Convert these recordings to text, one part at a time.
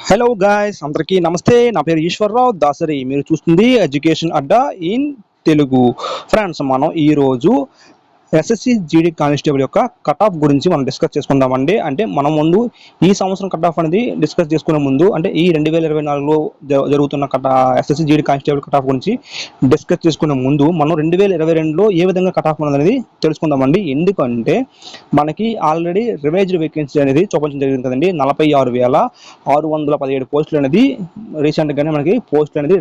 Hello guys అందరికీ నమస్తే. నా పేరు ఈశ్వర్రావు దాసరి. మీరు చూస్తుంది education Adda in Telugu. Friends, మనం ఈరోజు ఎస్ఎస్సి జీడీ కానిస్టేబుల్ యొక్క కట్ ఆఫ్ గురించి మనం డిస్కస్ చేసుకుందామండి. అంటే మనం ముందు ఈ సంవత్సరం కట్ ఆఫ్ అనేది డిస్కస్ చేసుకునే ముందు, అంటే ఈ 2024లో జరుగుతున్న SSC GD constable cut off గురించి డిస్కస్ చేసుకునే ముందు మనం 2022లో ఏ విధంగా కట్ ఆఫ్ అనేది తెలుసుకుందామండి. ఎందుకంటే మనకి ఆల్రెడీ రివైజ్డ్ వేకెన్సీ అనేది చూపించడం జరిగింది కదండి. 46,617 పోస్టులు అనేది రీసెంట్గానే మనకి పోస్టులు అనేది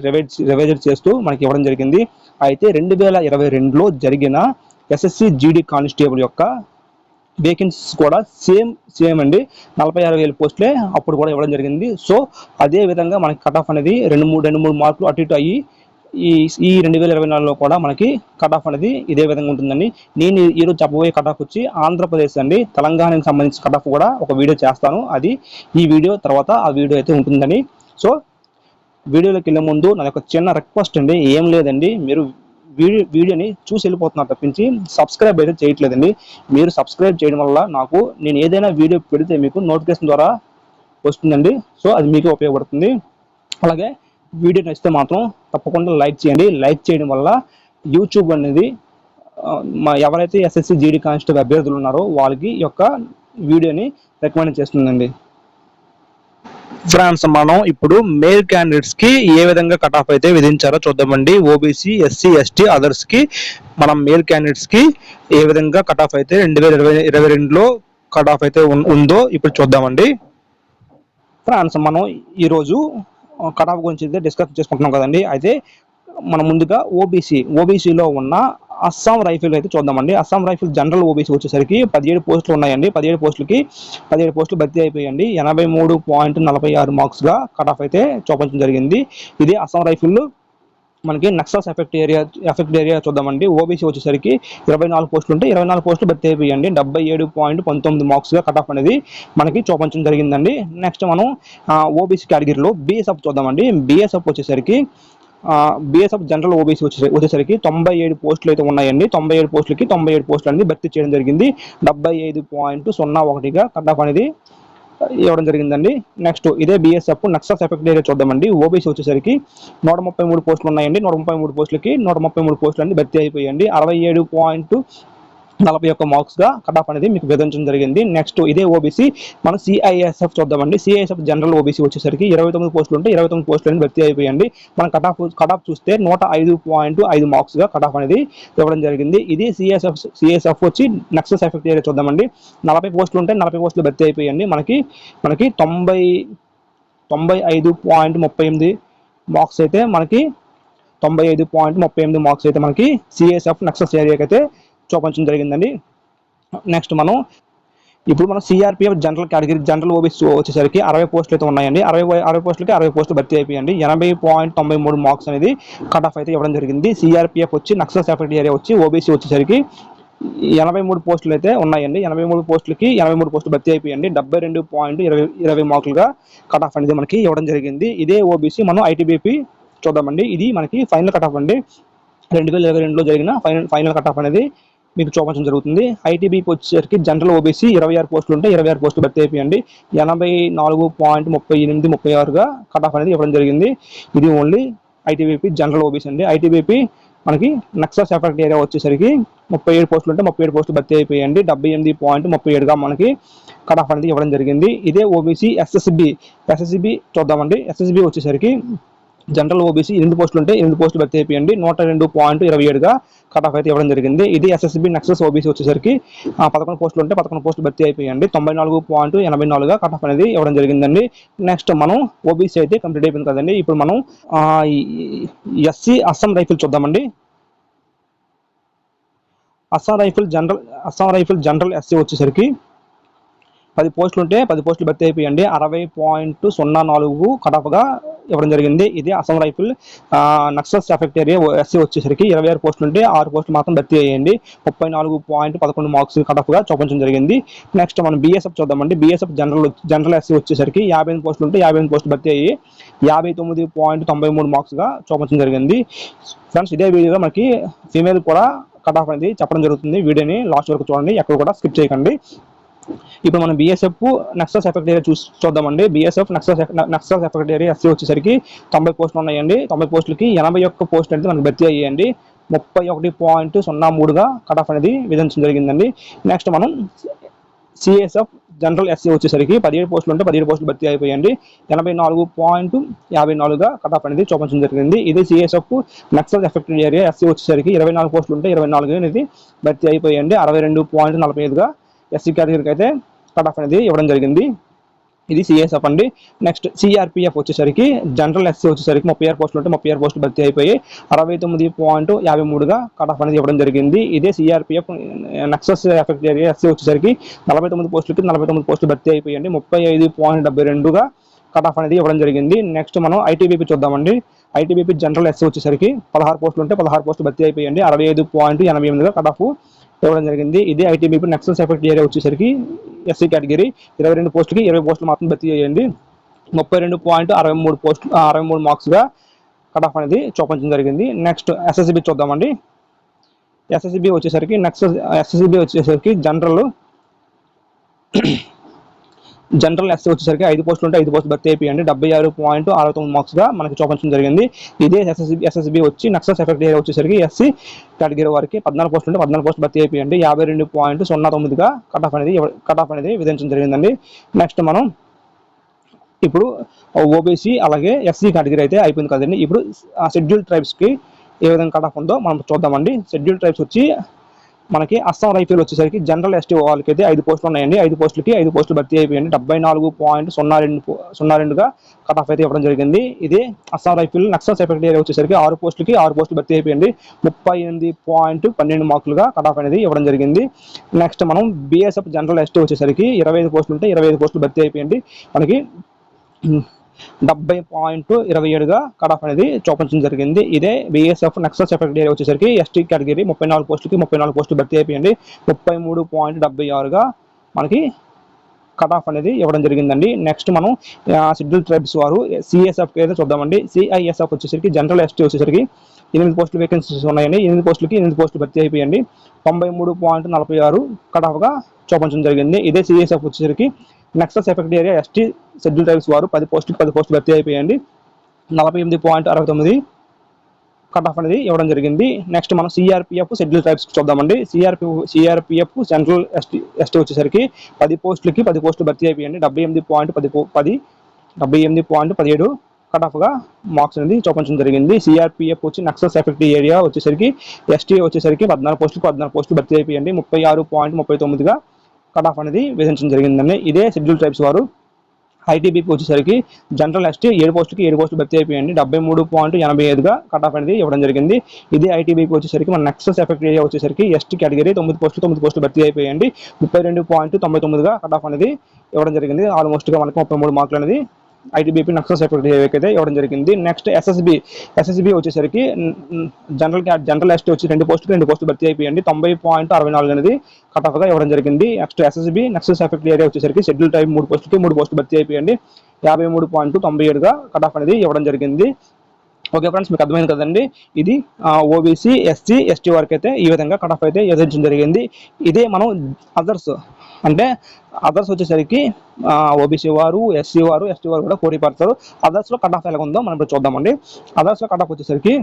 రివైజ్ చేస్తూ మనకి ఇవ్వడం జరిగింది. అయితే 2022లో జరిగిన ఎస్ఎస్సి జీడీ కానిస్టేబుల్ యొక్క వేకెన్సీస్ కూడా సేమ్ అండి. 46,000 పోస్టులే అప్పుడు కూడా ఇవ్వడం జరిగింది. సో అదే విధంగా మనకి కట్ ఆఫ్ అనేది రెండు మూడు మార్కులు అటు ఇటు అయ్యి ఈ 2024లో కూడా మనకి కట్ ఆఫ్ అనేది ఇదే విధంగా ఉంటుందండి. నేను ఈరోజు చెప్పబోయే కట్ ఆఫ్ వచ్చి ఆంధ్రప్రదేశ్ అండి. తెలంగాణకి సంబంధించిన కట్ ఆఫ్ కూడా ఒక వీడియో చేస్తాను. అది ఈ వీడియో తర్వాత ఆ వీడియో అయితే ఉంటుందండి. సో వీడియోలోకి వెళ్ళే ముందు నా ఒక చిన్న రిక్వెస్ట్ అండి. ఏం లేదండి, మీరు వీడియోని చూసి వెళ్ళిపోతున్నారు తప్పించి సబ్స్క్రైబ్ అయితే చేయట్లేదండి. మీరు సబ్స్క్రైబ్ చేయడం వల్ల నేను ఏదైనా వీడియో పెడితే మీకు నోటిఫికేషన్ ద్వారా వస్తుందండి. సో అది మీకు ఉపయోగపడుతుంది. అలాగే వీడియో నచ్చితే మాత్రం తప్పకుండా లైక్ చేయండి. లైక్ చేయడం వల్ల యూట్యూబ్ అనేది ఎవరైతే ఎస్ఎస్సి జీడీ కానిస్టేబుల్ అభ్యర్థులు ఉన్నారో వాళ్ళకి ఈ యొక్క వీడియోని రికమెండ్ చేస్తుందండి. ఫ్రెండ్స్, మనం ఇప్పుడు మేల్ క్యాండిడేట్స్ కి ఏ విధంగా కట్ ఆఫ్ అయితే విధించారో చూద్దామండి. ఓబీసీ, ఎస్సీ, ఎస్టీ, అదర్స్ కి మనం మేల్ క్యాండిడేట్స్ కి ఏ విధంగా కట్ ఆఫ్ అయితే 2022లో కట్ ఆఫ్ అయితే ఉందో ఇప్పుడు చూద్దామండి. ఫ్రెండ్స్, మనం ఈరోజు కట్ ఆఫ్ గురించి అయితే డిస్కస్ చేసుకుంటున్నాం కదండి. అయితే మనం ముందుగా ఓబీసీలో ఉన్న అస్సాం రైఫిల్ అయితే చూద్దామండి. అస్సాం రైఫిల్ జనరల్ ఓబీసీ వచ్చేసరికి 17 పోస్టులు ఉన్నాయండి. 17 పోస్టులు భర్తీ అయిపోయాయండి. 83.46 మార్క్స్గా కట్ ఆఫ్ అయితే చూపించడం జరిగింది. ఇది అస్సాం రైఫిల్. మనకి నక్సల్స్ ఎఫెక్ట్ ఏరియా చూద్దామండి. ఓబీసీ వచ్చేసరికి 24 పోస్టులు ఉంటే 24 పోస్టులు భర్తీ అయిపోయాయండి. 77.19 మార్క్స్గా కట్ ఆఫ్ అనేది మనకి చూపించడం జరిగిందండి. నెక్స్ట్ మనం ఓబీసీ కేటగిరీలో బీఎస్ఎఫ్ చూద్దామండి. బీఎస్ఎఫ్ వచ్చేసరికి బీఎస్ఎఫ్ జనరల్ ఓబీసీ వచ్చేసరికి 97 పోస్టులు అయితే ఉన్నాయండి. 97 పోస్టులకి 97 పోస్టులు అనేది భర్తీ చేయడం జరిగింది. 75.01గా కట్ ఆఫ్ అనేది ఇవ్వడం జరిగిందండి. నెక్స్ట్ ఇదే బీఎస్ఎఫ్ నక్సల్స్ ఎఫెక్ట్ ఏరియా చూద్దామండి. ఓబీసీ వచ్చేసరికి 133 పోస్టులు ఉన్నాయండి. 133 పోస్టులకి 133 పోస్టులు అనేది భర్తీ అయిపోయాయండి. 67.41 మార్క్స్గా కట్ ఆఫ్ అనేది మీకు విధించడం జరిగింది. నెక్స్ట్ ఇదే ఓబీసీ మనం సిఐఎస్ఎఫ్ చూద్దామండి. సిఐఎస్ఎఫ్ జనరల్ ఓబీసీ వచ్చేసరికి 29 పోస్టులు ఉంటే 29 పోస్టులు అనేది భర్తీ అయిపోయండి. మనం కట్ ఆఫ్ చూస్తే 105.5 మార్క్స్గా కట్ ఆఫ్ అనేది ఇవ్వడం జరిగింది. ఇది సిఐఎస్ఎఫ్ వచ్చి నక్సల్స్ ఎఫెక్ట్ ఏరియా చూద్దామండి. 40 పోస్టులు ఉంటే 40 పోస్టులు భర్తీ అయిపోయండి. మనకి 95.38 మార్క్స్ అయితే మనకి 95.38 మార్క్స్ అయితే మనకి సిఐఎస్ఎఫ్ నక్సల్స్ ఏరియాకి అయితే చూపించడం జరిగిందండి. నెక్స్ట్ ఇప్పుడు మనం CRPF general category general OBC వచ్చేసరికి 60 పోస్టులు అయితే ఉన్నాయండి. 60 పోస్టులకి 60 పోస్టులు భర్తీ అయిపోయండి. 80.93 మార్క్స్ అనేది కట్ ఆఫ్ అయితే ఇవ్వడం జరిగింది. సిఆర్పిఎఫ్ వచ్చి నక్సల్స్ ఎఫెక్ట్ ఏరియా వచ్చి ఓబీసీ వచ్చేసరికి 83 పోస్టులు అయితే ఉన్నాయండి. 83 పోస్టులకి 83 పోస్టులు భర్తీ అయిపోయండి. 72.20 మార్కులుగా కట్ ఆఫ్ అనేది మనకి ఇవ్వడం జరిగింది. ఇదే ఓబీసీ మనం ఐటీబీపీ చూద్దామండి. ఇది మనకి ఫైనల్ కట్ ఆఫ్ అండి. 2022లో జరిగిన ఫైనల్ కట్ ఆఫ్ అనేది మీకు చూపించడం జరుగుతుంది. ఐటీబీపీ వచ్చేసరికి జనరల్ ఓబీసీ 26 పోస్టులు ఉంటే 26 పోస్టులు భర్తీ అయిపోయండి. 84.36గా కట్ ఆఫ్ అనేది ఇవ్వడం జరిగింది. ఇది ఓన్లీ ఐటీబీపీ జనరల్ ఓబీసీ అండి. ఐటీబీపీ మనకి నక్సల్స్ ఎఫెక్ట్ ఏరియా వచ్చేసరికి 37 పోస్టులు ఉంటే 37 పోస్టులు భర్తీ అయిపోయండి. 78.37గా మనకి కట్ ఆఫ్ అనేది ఇవ్వడం జరిగింది. ఇదే ఓబీసీ ఎస్ఎస్బి చూద్దామండి. ఎస్ఎస్బి వచ్చేసరికి జనరల్ ఓబీసీ 8 పోస్టులు ఉంటే 8 పోస్టులు భర్తీ అయిపోయండి. 102.27గా కట్ ఆఫ్ అయితే ఇవ్వడం జరిగింది. ఇది ఎస్ఎస్బి నక్సల్స్ ఓబీసీ వచ్చేసరికి 11 పోస్టులు ఉంటే 11 పోస్టులు భర్తీ అయిపోయండి. 94.84గా కట్ ఆఫ్ అనేది ఇవ్వడం జరిగిందండి. నెక్స్ట్ మనం ఓబీసీ అయితే కంప్లీట్ అయిపోయింది కదండి. ఇప్పుడు మనం ఎస్సీ అస్సాం రైఫిల్ చూద్దామండి. అస్సాం రైఫిల్ జనరల్ ఎస్సీ వచ్చేసరికి 10 పోస్టులు ఉంటే 10 పోస్టులు భర్తీ అయిపోయండి. 60.04 కట్ ఆఫ్గా ఇవ్వడం జరిగింది. ఇది Assam rifle Naxals effect area SC వచ్చేసరికి 26 పోస్టులు ఉంటే 6 పోస్టులు మాత్రం భర్తీ అయ్యండి. 34.11 మార్క్స్ కట్ ఆఫ్గా చూపించడం జరిగింది. నెక్స్ట్ మనం బీఎస్ఎఫ్ చూద్దామండి. బీఎస్ఎఫ్ జనరల్ ఎస్సీ వచ్చేసరికి 58 పోస్టులు ఉంటే 58 పోస్టులు భర్తీ అయ్యి 59.93 మార్క్స్గా చూపించడం జరిగింది. ఫ్రెండ్స్, ఇదే వీడియోలో మనకి ఫీమేల్ కూడా కట్ ఆఫ్ అనేది చెప్పడం జరుగుతుంది. వీడియోని లాస్ట్ వరకు చూడండి, ఎక్కడ కూడా స్కిప్ చేయకండి. ఇప్పుడు మనం బీఎస్ఎఫ్ నక్సల్స్ ఎఫెక్ట్ ఏరియా చూద్దామండి. BSF Naxals effect area SC వచ్చేసరికి 90 పోస్టులు ఉన్నాయండి. 90 పోస్టులకి 81 పోస్టులు అనేది మనకు భర్తీ అయ్యాయండి. 31.03గా కట్ ఆఫ్ అనేది విధించడం జరిగిందండి. నెక్స్ట్ మనం సిఎస్ఎఫ్ జనరల్ ఎస్సీ వచ్చేసరికి 17 పోస్టులు ఉంటే 17 పోస్టులు భర్తీ అయిపోయండి. 84.54గా కట్ ఆఫ్ అనేది చూపించడం జరిగింది. ఇది CSF Naxal affected area SC వచ్చేసరికి 24 పోస్టులు ఉంటే 24 అనేది భర్తీ అయిపోయండి. 62.45గా ఎస్సీ కేటగిరీకి అయితే కట్ ఆఫ్ అనేది ఇవ్వడం జరిగింది. ఇది సిఎస్ఎఫ్ అండి. నెక్స్ట్ సిఆర్పిఎఫ్ వచ్చేసరికి జనరల్ ఎస్సీ వచ్చేసరికి 36 పోస్టులు ఉంటే 36 పోస్టులు భర్తీ అయిపోయి 69.53గా కట్ ఆఫ్ అనేది ఇవ్వడం జరిగింది. ఇదే CRPF Naxals effect area SC వచ్చేసరికి 49 పోస్టులకి 49 పోస్టులు భర్తీ అయిపోయండి. 35.72గా కట్ ఆఫ్ అనేది ఇవ్వడం జరిగింది. నెక్స్ట్ మనం ఐటీబీపీ చూద్దామండి. ఐటీబీపీ జనరల్ ఎస్సీ వచ్చేసరికి 16 పోస్టులు ఉంటే 16 పోస్టులు భర్తీ అయిపోయండి. 65.88గా కట్ ఆఫ్ ఇవ్వడం జరిగింది. ఇదే ఐటీబీపీ నక్సల్స్ ఎఫెక్ట్ ఏరియా వచ్చేసరికి ఎస్సీ కేటగిరీ 22 పోస్టులకి 20 పోస్టులు మాత్రం భర్తీ చేయండి. 32.63 మార్క్స్గా కట్ ఆఫ్ అనేది చూపించడం జరిగింది. నెక్స్ట్ ఎస్ఎస్బి చూద్దామండి. ఎస్ఎస్బి వచ్చేసరికి జనరల్ ఎస్సీ వచ్చేసరికి 5 పోస్టులు ఉంటే 5 పోస్టులు భర్తీ అయిపోయండి. 76.69 మార్క్స్గా మనకి చూపించడం జరిగింది. ఇదే ఎస్ఎస్బి వచ్చి నక్సల్స్ ఎఫెక్ట్ ఏరియా వచ్చేసరికి ఎస్సీ కేటగిరీ వారికి 14 పోస్టులు ఉంటే 14 పోస్టులు భర్తీ అయిపోయండి. 52.09గా కట్ ఆఫ్ అనేది విధించడం జరిగిందండి. నెక్స్ట్ మనం ఇప్పుడు ఓబీసీ అలాగే ఎస్సీ కేటగిరీ అయితే అయిపోయింది కదండి. ఇప్పుడు షెడ్యూల్ ట్రైబ్స్కి ఏ విధంగా కట్ ఆఫ్ ఉందో మనం చూద్దామండి. షెడ్యూల్ ట్రైబ్స్ వచ్చి మనకి అస్సాం రైఫిల్ వచ్చేసరికి జనరల్ ఎస్టీ వాళ్ళకి అయితే 5 పోస్టులు ఉన్నాయండి. 5 పోస్టులకి 5 పోస్టులు భర్తీ అయిపోయింది. 74.02గా కట్ ఆఫ్ అయితే ఇవ్వడం జరిగింది. ఇది Assam rifle Naxals effect area వచ్చేసరికి 6 పోస్టులకి 6 పోస్టులు భర్తీ అయిపోయింది. 38.12 మార్కులుగా కట్ ఆఫ్ అనేది ఇవ్వడం జరిగింది. నెక్స్ట్ మనం బీఎస్ఎఫ్ జనరల్ ఎస్టీ వచ్చేసరికి 25 పోస్టులు ఉంటే 25 పోస్టులు భర్తీ అయిపోయింది. మనకి 70.27గా కట్ ఆఫ్ అనేది చూపించడం జరిగింది. ఇదే బీఎస్ఎఫ్ నక్సల్స్ ఎఫెక్ట్ ఏరియా వచ్చేసరికి ఎస్టీ కేటగిరీ 34 పోస్టులకి 34 పోస్టులు భర్తీ అయిపోయింది. 33.76గా మనకి కట్ ఆఫ్ అనేది ఇవ్వడం జరిగిందండి. నెక్స్ట్ మనం షెడ్యూల్ ట్రైబ్స్ వారు సిఎస్ఎఫ్ అయితే చూద్దామండి. సిఐఎస్ఎఫ్ వచ్చేసరికి జనరల్ ఎస్టీ వచ్చేసరికి 8 పోస్టులు వేకెన్సీస్ ఉన్నాయండి. 8 పోస్టులకి 8 పోస్టులు భర్తీ అయిపోయండి. 93.46 కట్ ఆఫ్గా చూపించడం జరిగింది. ఇదే సిఎస్ఎఫ్ వచ్చేసరికి Naxals effect area ST schedule tribes వారు 10 పోస్టులకి 10 పోస్టులు భర్తీ అయిపోయండి. 48.69 కట్ ఆఫ్ అనేది ఇవ్వడం జరిగింది. నెక్స్ట్ మనం సిఆర్పిఎఫ్ షెడ్యూల్ ట్రైబ్స్ చూద్దామండి. సిఆర్పిఎఫ్ సెంట్రల్ ఎస్టీ వచ్చేసరికి 10 పోస్టులకి 10 పోస్టులు భర్తీ అయిపోయండి. 78.17 కట్ ఆఫ్గా మార్క్స్ అనేది చూపించడం జరిగింది. సిఆర్పిఎఫ్ వచ్చి నక్సల్స్ ఎఫెక్ట్ ఏరియా వచ్చేసరికి ఎస్టీ వచ్చేసరికి 14 పోస్టులకి 14 పోస్టులు భర్తీ అయిపోయండి. 36.39గా కట్ ఆఫ్ అనేది విధించడం జరిగిందండి. ఇదే షెడ్యూల్ ట్రైబ్స్ వారు ఐటీబీపీ వచ్చేసరికి జనరల్ ఎస్టీ 7 పోస్టులకి 7 పోస్టులు భర్తీ అయిపోయండి. 73.85గా కట్ ఆఫ్ అనేది ఇవ్వడం జరిగింది. ఇదే ఐటీబీపీ వచ్చేసరికి మన నక్సల్స్ ఎఫెక్ట్ ఏరియా వచ్చేసరికి ఎస్టీ కేటగిరీ 9 పోస్టులు భర్తీ అయిపోయండి. 32.99గా కట్ ఆఫ్ అనేది ఇవ్వడం జరిగింది. ఆల్మోస్ట్గా మనకి 33 మార్కులు అనేది ఐటీబీపీ నక్సల్స్ ఎఫెక్ట్ ఏరియాకి అయితే ఇవ్వడం జరిగింది. నెక్స్ట్ ఎస్ఎస్బి వచ్చేసరికి జనరల్ ఎస్టీ వచ్చి 2 పోస్టులు భర్తీ అయిపోయండి. 90.64 అనేది కట్ ఆఫ్గా ఇవ్వడం జరిగింది. Next SSB Naxals effect area వచ్చేసరికి షెడ్యూల్ టైప్ 3 పోస్టులకి 3 పోస్టులు భర్తీ అయిపోయండి. 53.97గా కట్ ఆఫ్ అనేది ఇవ్వడం జరిగింది. ఓకే ఫ్రెండ్స్, మీకు అర్థమైంది కదండి. ఇది ఓబీసీ ఎస్సీ ఎస్టీ వరకు అయితే ఈ విధంగా కట్ ఆఫ్ అయితే విధించడం జరిగింది. ఇదే మనం అదర్స్ వచ్చేసరికి ఓబీసీ వారు ఎస్సీ వారు ఎస్టీ వారు కూడా పోటీ పడతారు. అదర్స్లో కట్ ఆఫ్ ఎలా ఉందో మనం ఇప్పుడు చూద్దామండి. అదర్స్లో కట్ ఆఫ్ వచ్చేసరికి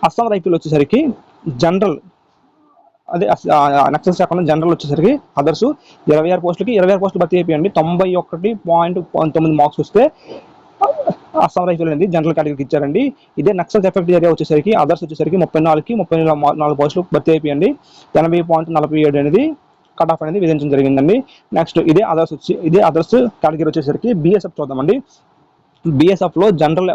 అస్సాం రైఫిల్ వచ్చేసరికి జనరల్ అదే నక్సల్ శాఖలో జనరల్ వచ్చేసరికి అదర్స్ 26 పోస్టులకి 26 పోస్టులు భర్తీ అయిపోయండి. 91.19 మార్క్స్ వస్తే అస్సాం రైఫిల్ అనేది జనరల్ కేటగిరీకి ఇచ్చారండి. ఇదే నక్సల్ ఎఫెక్ట్ ఏరియా వచ్చేసరికి అదర్స్ వచ్చేసరికి 34 పోస్టులు భర్తీ అయిపోయండి. 80.47 అనేది కట్ ఆఫ్ అనేది విధించడం జరిగిందండి. నెక్స్ట్ ఇదే అదర్స్ కేటగిరీ వచ్చేసరికి బీఎస్ఎఫ్ చూద్దామండి. బీఎస్ఎఫ్లో జనరల్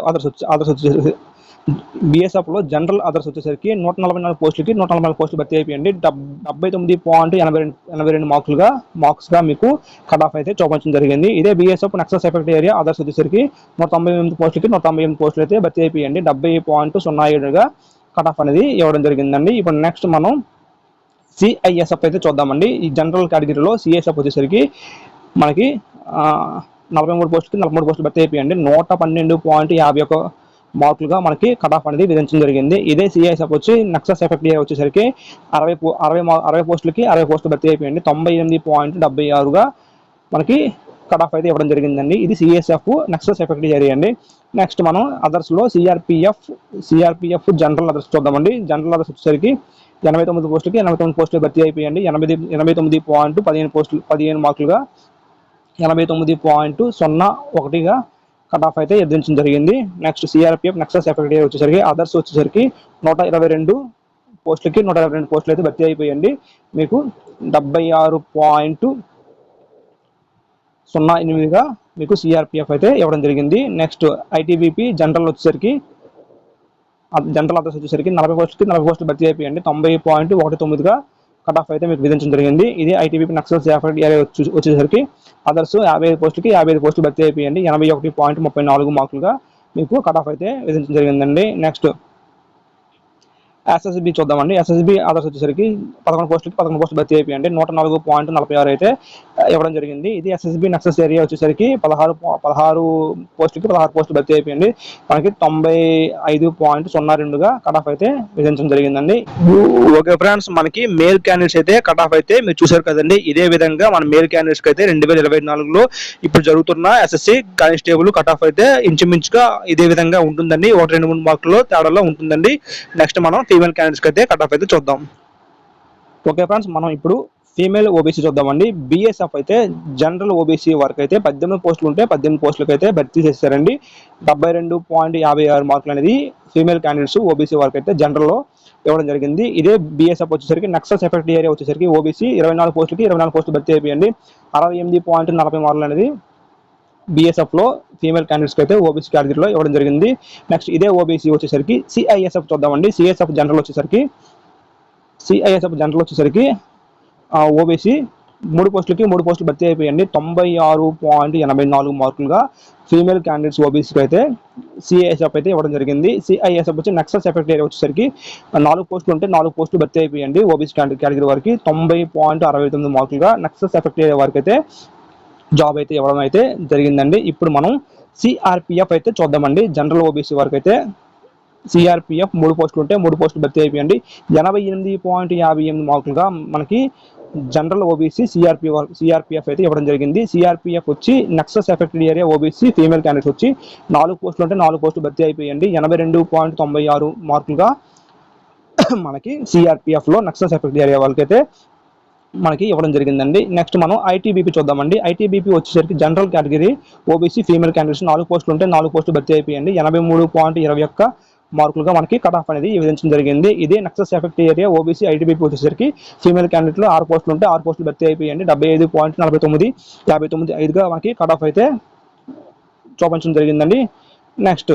అదర్స్ వచ్చేసరికి 144 పోస్టులకి 144 పోస్టులు భర్తీ అయిపోయండి. 79.82 మార్క్స్గా మీకు కట్ ఆఫ్ అయితే చూపించడం జరిగింది. ఇదే BSF Naxals effect area others వచ్చేసరికి 198 పోస్టులకి 198 పోస్టులు అయితే భర్తీ అయిపోయండి. 70.07గా కట్ ఆఫ్ అనేది ఇవ్వడం జరిగిందండి. ఇప్పుడు నెక్స్ట్ మనం సిఐఎస్ఎఫ్ అయితే చూద్దామండి. ఈ జనరల్ కేటగిరీలో సిఐఎస్ఎఫ్ వచ్చేసరికి మనకి 43 పోస్టులకి 43 పోస్టులు భర్తీ అయిపోయండి. 112.51 మార్కులుగా మనకి కట్ ఆఫ్ అనేది విధించడం జరిగింది. ఇదే సిఐఎస్ఎఫ్ వచ్చి నక్సల్స్ ఎఫెక్ట్ ఏరియా వచ్చేసరికి 60 పోస్టులకి 60 పోస్టులు భర్తీ అయిపోయింది. 98.76గా మనకి కట్ ఆఫ్ అయితే ఇవ్వడం జరిగిందండి. ఇది సిఎస్ఎఫ్ నక్సల్స్ ఎఫెక్ట్ ఏరియా అండి. నెక్స్ట్ మనం అదర్స్లో సిఆర్పిఎఫ్ జనరల్ అదర్స్ చూద్దామండి. జనరల్ అదర్స్ వచ్చేసరికి 89 పోస్టులకి 89 పోస్టులు భర్తీ అయిపోయండి. 89.15 మార్కులుగా 89.01గా కట్ ఆఫ్ అయితే ఎదిరించడం జరిగింది. నెక్స్ట్ సిఆర్పిఎఫ్ నక్సల్స్ ఎఫెక్ట్ వచ్చేసరికి అదర్స్ వచ్చేసరికి 122 పోస్టులకి 122 పోస్టులు అయితే భర్తీ అయిపోయండి. మీకు 76.08గా మీకు సిఆర్పిఎఫ్ అయితే ఇవ్వడం జరిగింది. నెక్స్ట్ ఐటీబీపీ జనరల్ వచ్చేసరికి జనరల్ అదర్స్ వచ్చేసరికి 40 పోస్టులు భర్తీ అయిపోయండి. 90.19గా కట్ ఆఫ్ అయితే మీకు విధించడం జరిగింది. ఇది ఐటీబీపీ నక్సల్స్ ఎఫెక్ట్ ఏరియా వచ్చేసరికి అదర్స్ 55 పోస్టులకి 55 పోస్టులు భర్తీ అయిపోయండి. 81.34 మార్కులుగా మీకు కట్ ఆఫ్ అయితే విధించడం జరిగిందండి. నెక్స్ట్ ఎస్ఎస్బి చూద్దామండి. ఎస్ఎస్బి అదర్స్ వచ్చేసరికి 11 పోస్టులు భర్తీ అయిపోయండి. 104.46 అయితే ఇవ్వడం జరిగింది. ఇది ఎస్ఎస్బి నక్సల్స్ ఏరియా వచ్చేసరికి 16 పోస్టులు భర్తీ అయిపోయింది. మనకి 95.02గా కట్ ఆఫ్ అయితే విధించడం జరిగిందండి. ఓకే ఫ్రెండ్స్, మనకి మేల్ క్యాండిడేట్స్ అయితే కట్ ఆఫ్ అయితే మీరు చూసారు కదండి. ఇదే విధంగా మన మేల్ క్యాండిడేట్స్ అయితే 2024లో ఇప్పుడు జరుగుతున్న ఎస్ఎస్సి కానిస్టేబుల్ కట్ ఆఫ్ అయితే ఇంచుమించుగా ఇదే విధంగా ఉంటుందండి. 1-2-3 మార్కుల్లో తేడాలో ఉంటుందండి. నెక్స్ట్ మనం ఫీమేల్ క్యాండిడేట్స్ అయితే కట్ ఆఫ్ అయితే చూద్దాం. ఓకే ఫ్రెండ్స్, మనం ఇప్పుడు ఫీమేల్ ఓబీసీ చూద్దామండి. బీఎస్ఎఫ్ అయితే జనరల్ ఓబీసీ వరకు అయితే 18 పోస్టులు ఉంటే 18 పోస్టులకు అయితే భర్తీ చేశారండి. 72.56 మార్కులు అనేది ఫీమేల్ క్యాండిడేట్స్ ఓబీసీ వరకు అయితే జనరల్లో ఇవ్వడం జరిగింది. ఇదే బీఎస్ఎఫ్ వచ్చేసరికి నక్సల్స్ ఎఫెక్ట్ ఏరియా వచ్చేసరికి ఓబీసీ 24 పోస్టులు భర్తీ అయిపోయింది. 68.40 మార్కులు అనేది బీఎస్ఎఫ్ లో ఫీమేల్ క్యాండిడేట్స్కి అయితే ఓబీసీ కేటగిరీలో ఇవ్వడం జరిగింది. నెక్స్ట్ ఇదే ఓబీసీ వచ్చేసరికి సిఐఎస్ఎఫ్ చూద్దామండి. సిఐఎస్ఎఫ్ జనరల్ వచ్చేసరికి ఓబీసీ 3 పోస్టులు భర్తీ అయిపోయండి. 96.84 మార్కులుగా ఫీమేల్ క్యాండిడేట్స్ ఓబీసీకి అయితే సిఐఎస్ఎఫ్ అయితే ఇవ్వడం జరిగింది. సిఐఎస్ఎఫ్ వచ్చి నక్సల్స్ ఎఫెక్ట్ ఏరియా వచ్చేసరికి 4 పోస్టులు ఉంటే 4 పోస్టులు భర్తీ అయిపోయండి. ఓబీసీ కేటగిరీ వరకు 90.69 మార్కులుగా నక్సల్స్ ఎఫెక్ట్ ఏరియా వరకు అయితే జాబ్ అయితే ఇవ్వడం అయితే జరిగిందండి. ఇప్పుడు మనం సిఆర్పిఎఫ్ అయితే చూద్దామండి. జనరల్ ఓబీసీ వరకు అయితే సిఆర్పిఎఫ్ 3 పోస్టులు ఉంటే 3 పోస్టులు భర్తీ అయిపోయండి. 88.58 మార్కులుగా మనకి జనరల్ ఓబీసీ సిఆర్పిఎఫ్ అయితే ఇవ్వడం జరిగింది. సిఆర్పిఎఫ్ వచ్చి Naxals affected area OBC female candidates వచ్చి 4 పోస్టులు ఉంటే 4 పోస్టులు భర్తీ అయిపోయండి. 82.96 మార్కులుగా మనకి సిఆర్పిఎఫ్లో నక్సల్స్ ఎఫెక్టెడ్ ఏరియా వాళ్ళకైతే మనకి ఇవ్వడం జరిగిందండి. నెక్స్ట్ మనం ఐటీబీపీ చూద్దామండి. ఐటీబీపీ వచ్చేసరికి general category OBC female candidates 4 పోస్టులు ఉంటే 4 పోస్టులు భర్తీ అయిపోయండి. 83.21 మార్కులుగా మనకి కట్ ఆఫ్ అనేది విధించడం జరిగింది. ఇదే Naxals effect area OBC ITBP వచ్చేసరికి ఫీమేల్ క్యాండిడేట్లో 6 పోస్టులు ఉంటే 6 పోస్టులు భర్తీ అయిపోయండి. 75.49 మనకి కట్ ఆఫ్ అయితే చూపించడం జరిగిందండి. నెక్స్ట్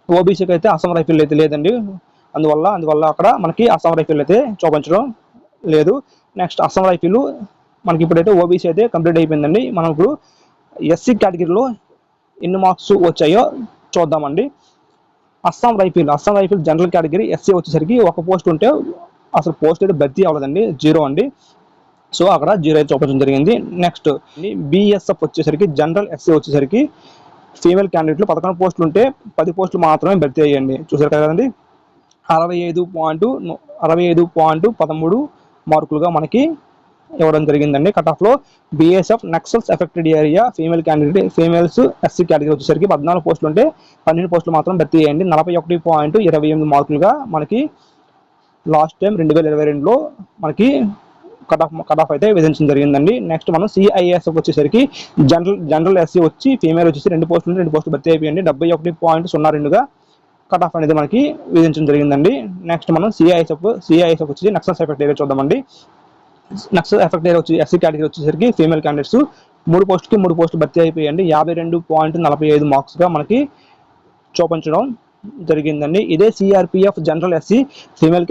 ఓబీసీకి అయితే అస్సాం రైఫిల్ అయితే లేదండి. అందువల్ల అక్కడ మనకి అస్సాం రైఫిల్ అయితే చూపించడం లేదు. నెక్స్ట్ అస్సాం రైఫిల్ మనకి ఇప్పుడైతే ఓబీసీ అయితే కంప్లీట్ అయిపోయిందండి. మనం ఇప్పుడు ఎస్సీ కేటగిరీలో ఎన్ని మార్క్స్ వచ్చాయో చూద్దామండి. Assam rifle general category SC వచ్చేసరికి 1 పోస్ట్ ఉంటే అసలు పోస్ట్ అయితే భర్తీ అవ్వలేదండి, 0 అండి. సో అక్కడ 0 అయితే చూపించడం జరిగింది. నెక్స్ట్ బిఎస్ఎఫ్ వచ్చేసరికి జనరల్ ఎస్సీ వచ్చేసరికి ఫీమేల్ క్యాండిడేట్లు 11 పోస్టులు ఉంటే 10 పోస్టులు మాత్రమే భర్తీ అయ్యండి. చూసారు కదండి. 65.13 మార్కులుగా మనకి ఇవ్వడం జరిగిందండి. కట్ ఆఫ్ లో BSF Naxals affected area females SC category వచ్చేసరికి 14 పోస్టులు ఉంటే 12 పోస్టులు మాత్రం భర్తీ అయ్యండి. 41.28 మార్కులుగా మనకి లాస్ట్ టైం 2022లో మనకి కట్ ఆఫ్ అయితే విధించడం జరిగిందండి. నెక్స్ట్ మనం సిఐఎస్ఎఫ్ వచ్చేసరికి జనరల్ ఎస్సీ వచ్చి ఫీమేల్ వచ్చేసి 2 పోస్టులు భర్తీ అయిపోయండి. 71.02గా కట్ ఆఫ్ అనేది మనకి విధించడం జరిగిందండి. నెక్స్ట్ మనం సిఐఎస్ఎఫ్ వచ్చేసి నక్సల్స్ ఎఫెక్ట్ ఏరియా చూద్దామండి. నక్సల్ ఎఫెక్ట్ ఏరియా వచ్చి ఎస్సీ కేటగిరీ వచ్చేసరికి ఫీమేల్ క్యాండిడేట్స్ 3 పోస్టులు భర్తీ అయిపోయండి. 52.45 మార్క్స్గా మనకి చూపించడం జరిగిందండి. ఇదే CRPF general SC female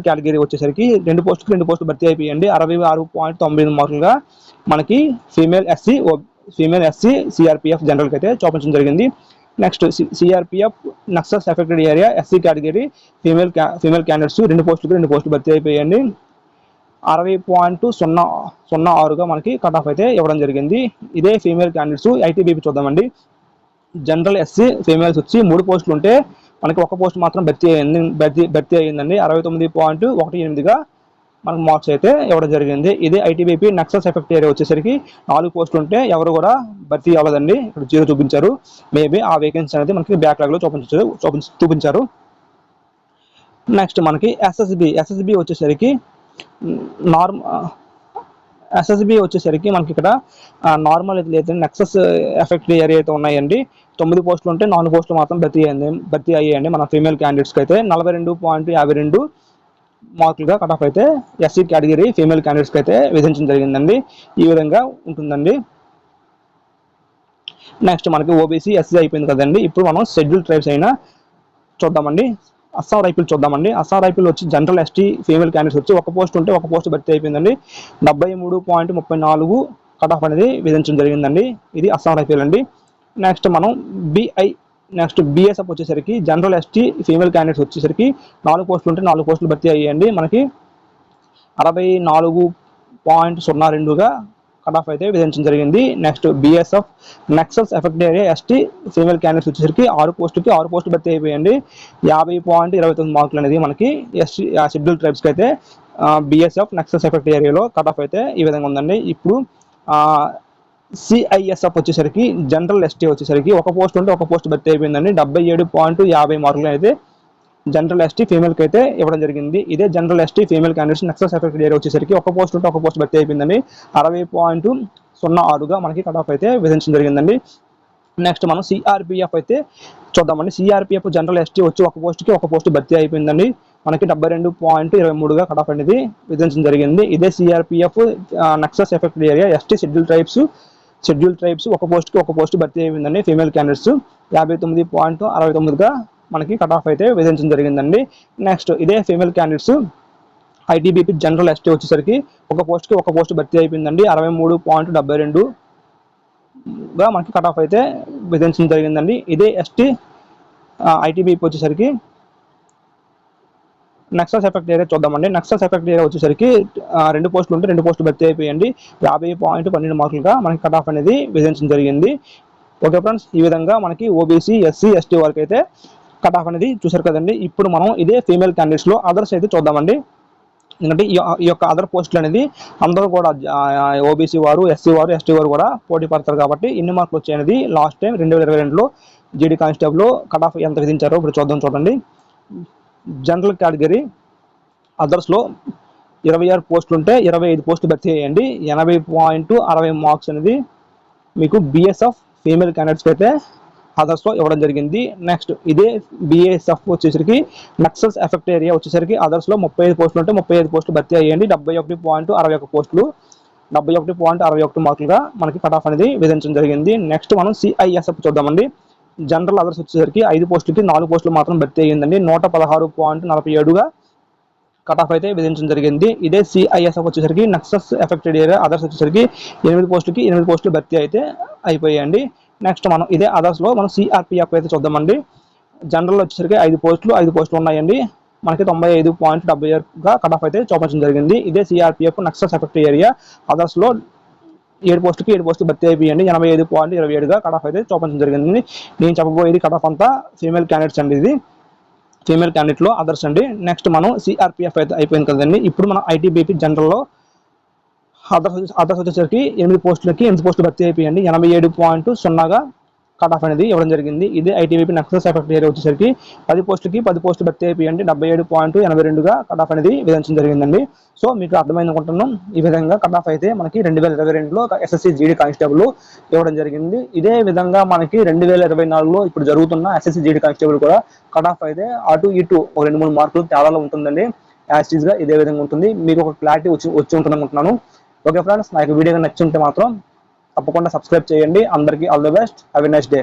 category వచ్చేసరికి 2 పోస్టులు భర్తీ అయిపోయండి. 66.98 మార్కులుగా మనకి ఫీమేల్ ఎస్సీ సిఆర్పిఎఫ్ జనరల్కి అయితే చూపించడం జరిగింది. Next CRPF Naxals affected area SC category female candidates 2 పోస్టులు భర్తీ అయిపోయండి. 60.06గా మనకి కట్ ఆఫ్ అయితే ఇవ్వడం జరిగింది. ఇదే ఫీమేల్ క్యాండిడేట్స్ ఐటీబీపీ చూద్దామండి. జనరల్ ఎస్సీ ఫీమేల్స్ వచ్చి 3 పోస్టులు ఉంటే మనకి ఒక పోస్ట్ మాత్రం భర్తీ అయ్యిందండి. 69.18గా మనకు మార్క్స్ అయితే ఇవ్వడం జరిగింది. ఇదే ఐటీబీపీ నక్సల్స్ ఎఫెక్ట్ ఏరియా వచ్చేసరికి 4 పోస్టులు ఉంటే ఎవరు కూడా భర్తీ అవ్వలేదండి. ఇక్కడ 0 చూపించారు. మేబీ ఆ వేకెన్సీ అనేది మనకి బ్యాక్లాగ్లో చూపించారు. నెక్స్ట్ మనకి ఎస్ఎస్బి వచ్చేసరికి మనకి ఇక్కడ నార్మల్ అయితే నెక్సస్ ఎఫెక్ట్ ఏరియా అయితే ఉన్నాయండి. 9 పోస్టులు ఉంటే 4 పోస్టులు మాత్రం భర్తీ అయ్యాయండి మన ఫీమేల్ క్యాండిడేట్స్కి అయితే. 42.52 మార్కులుగా కట్ ఆఫ్ అయితే ఎస్సీ కేటగిరీ ఫీమేల్ క్యాండిడేట్స్కి అయితే విధించడం జరిగిందండి. ఈ విధంగా ఉంటుందండి. నెక్స్ట్ మనకి ఓబీసీ ఎస్సీ అయిపోయింది కదండి. ఇప్పుడు మనం షెడ్యూల్ ట్రైబ్స్ అయినా చూద్దామండి. అస్సాం రైఫిల్ చూద్దామండి. అస్సాం రైఫిల్ వచ్చి జనరల్ ఎస్టీ ఫీమేల్ క్యాండిడేట్స్ వచ్చి ఒక పోస్ట్ ఉంటే ఒక పోస్ట్ భర్తీ అయిపోయిందండి. 73.34 కట్ ఆఫ్ అనేది విధించడం జరిగిందండి. ఇది అస్సాం రైఫిల్ అండి. నెక్స్ట్ మనం బిఎస్ఎఫ్ వచ్చేసరికి జనరల్ ఎస్టీ ఫీమేల్ క్యాండిడేట్స్ వచ్చేసరికి 4 పోస్టులు ఉంటే 4 పోస్టులు భర్తీ అయ్యాయండి. మనకి 64.02గా కట్ ఆఫ్ అయితే విధించడం జరిగింది. Next BSF Naxals effect area ST female candidates వచ్చేసరికి 6 పోస్టులు భర్తీ అయిపోయండి. 50.29 మార్కులు అనేది మనకి ఎస్టీ షెడ్యూల్ ట్రైబ్స్కి అయితే బిఎస్ఎఫ్ నక్సల్స్ ఎఫెక్ట్ ఏరియాలో కట్ ఆఫ్ అయితే ఈ విధంగా ఉందండి. ఇప్పుడు సిఐఎస్ఎఫ్ వచ్చేసరికి జనరల్ ఎస్టీ వచ్చేసరికి ఒక పోస్ట్ ఉంటే ఒక పోస్ట్ భర్తీ అయిపోయిందండి. 77.50 మార్కులు అయితే జనరల్ ఎస్టీ ఫీమేల్కి అయితే ఇవ్వడం జరిగింది. ఇదే general ST female candidates Naxals effect area వచ్చేసరికి ఒక పోస్ట్ ఉంటే ఒక పోస్ట్ భర్తీ అయిపోయిందండి. 60.06గా మనకి కట్ ఆఫ్ అయితే విధించడం జరిగిందండి. నెక్స్ట్ మనం సిఆర్పిఎఫ్ అయితే చూద్దామండి. సిఆర్పిఎఫ్ జనరల్ ఎస్టీ వచ్చి ఒక పోస్ట్ భర్తీ అయిపోయిందండి. మనకి 72.23గా కట్ ఆఫ్ అనేది విధించడం జరిగింది. ఇదే CRPF Naxals effect area ST schedule tribes ఒక పోస్ట్ భర్తీ అయిపోయిందండి. ఫీమేల్ క్యాండిడేట్స్ 59.69గా మనకి కట్ ఆఫ్ అయితే విధించడం జరిగిందండి. నెక్స్ట్ ఇదే female candidates ITBP general ST వచ్చేసరికి ఒక పోస్ట్ భర్తీ అయిపోయిందండి. 63.72గా మనకి కట్ ఆఫ్ అయితే విధించడం జరిగిందండి. ఇదే ఎస్టీ ఐటీబీపీ వచ్చేసరికి నక్సల్స్ ఎఫెక్ట్ ఏరియా చూద్దామండి. నక్సల్స్ ఎఫెక్ట్ ఏరియా వచ్చేసరికి 2 పోస్టులు ఉంటే 2 పోస్టులు భర్తీ అయిపోయండి. 50.12 మార్కులుగా మనకి కట్ ఆఫ్ అనేది విధించడం జరిగింది. ఓకే ఫ్రెండ్స్, ఈ విధంగా మనకి ఓబీసీ ఎస్సీ ఎస్టీ వరకు అయితే కట్ ఆఫ్ అనేది చూసారు కదండి. ఇప్పుడు మనం ఇదే ఫీమేల్ క్యాండిడేట్స్లో అదర్స్ అయితే చూద్దామండి. ఎందుకంటే ఈ యొక్క అదర్ పోస్టులు అనేది అందరూ కూడా ఓబీసీ వారు ఎస్సీ వారు ఎస్టీ వారు కూడా పోటీ పడతారు కాబట్టి ఎన్ని మార్కులు వచ్చాయనేది లాస్ట్ టైం 2022లో జీడీ కానిస్టేబుల్ కట్ ఆఫ్ ఎంత విధించారో ఇప్పుడు చూడండి. జనరల్ కేటగిరీ అదర్స్లో 26 పోస్టులు ఉంటే 25 పోస్టులు భర్తీ అయ్యండి. 80.60 మార్క్స్ అనేది మీకు బిఎస్ఎఫ్ ఫీమేల్ క్యాండిడేట్స్కి అయితే అదర్స్లో ఇవ్వడం జరిగింది. నెక్స్ట్ ఇదే బిఎస్ఎఫ్ వచ్చేసరికి నక్సల్స్ ఎఫెక్ట్ ఏరియా వచ్చేసరికి అదర్స్లో 35 పోస్టులు ఉంటే 35 పోస్టులు భర్తీ అయ్యండి. 71.61 పోస్టులు 71.61 మార్కులుగా మనకి కట్ ఆఫ్ అనేది విధించడం జరిగింది. నెక్స్ట్ మనం సిఐఎస్ఎఫ్ చూద్దామండి. జనరల్ అదర్స్ వచ్చేసరికి 5 పోస్టులకి 4 పోస్టులు మాత్రం భర్తీ అయ్యిందండి. 116.47గా కట్ ఆఫ్ అయితే విధించడం జరిగింది. ఇదే సిఐఎస్ఎఫ్ వచ్చేసరికి నక్సల్స్ ఎఫెక్టెడ్ ఏరియా అదర్స్ వచ్చేసరికి 8 పోస్టులు భర్తీ అయితే అయిపోయాయండి. నెక్స్ట్ మనం ఇదే అదర్స్లో మనం సిఆర్పిఎఫ్ అయితే చూద్దామండి. జనరల్ వచ్చేసరికి 5 పోస్టులు ఉన్నాయండి. మనకి 95.76గా కట్ ఆఫ్ అయితే చూపించడం జరిగింది. ఇదే సిఆర్పిఎఫ్ నక్సల్స్ ఎఫెక్ట్ ఏరియా అదర్స్లో 7 పోస్టులు భర్తీ అయిపోయండి. 85.27గా కట్ ఆఫ్ అయితే చూపించడం జరిగింది. నేను చెప్పబోయేది కట్ ఆఫ్ అంతా ఫీమేల్ క్యాండిడేట్స్ అండి. ఇది ఫీమేల్ క్యాండిడేట్లో అదర్స్ అండి. నెక్స్ట్ మనం సిఆర్పిఎఫ్ అయితే అయిపోయింది కదండి. ఇప్పుడు మనం ఐటీబీపీ జనరల్లో అదర్స్ వచ్చేసరికి 8 పోస్టులు భర్తీ అయిపోయండి. 87.0గా కట్ ఆఫ్ అనేది ఇవ్వడం జరిగింది. ఇదే ఐటీబీపీ నక్సల్స్ ఎఫెక్ట్ ఏరియా వచ్చేసరికి 10 పోస్టులు భర్తీ అయిపోయండి. 77.82గా కట్ ఆఫ్ అనేది విధించడం జరిగిందండి. సో మీకు అర్థమైంది అనుకుంటున్నాం. ఈ విధంగా కట్ ఆఫ్ అయితే మనకి 2022లో ఎస్ఎస్సీ జీడీ కానిస్టేబుల్ ఇవ్వడం జరిగింది. ఇదే విధంగా మనకి 2024లో ఇప్పుడు జరుగుతున్న ఎస్ఎస్సీ జీడీ కానిస్టేబుల్ కూడా కట్ ఆఫ్ అయితే అటు ఇటు ఒక 2-3 మార్కులు తేడాలో ఉంటుందండి. యాస్టీస్గా ఇదే విధంగా ఉంటుంది. మీకు ఒక క్లారిటీ వచ్చి ఉంటుంది అనుకుంటున్నాను. ఓకే ఫ్రెండ్స్, నాకు వీడియో నచ్చుంటే మాత్రం తప్పకుండా సబ్స్క్రైబ్ చేయండి. అందరికీ all the best. Have a nice day.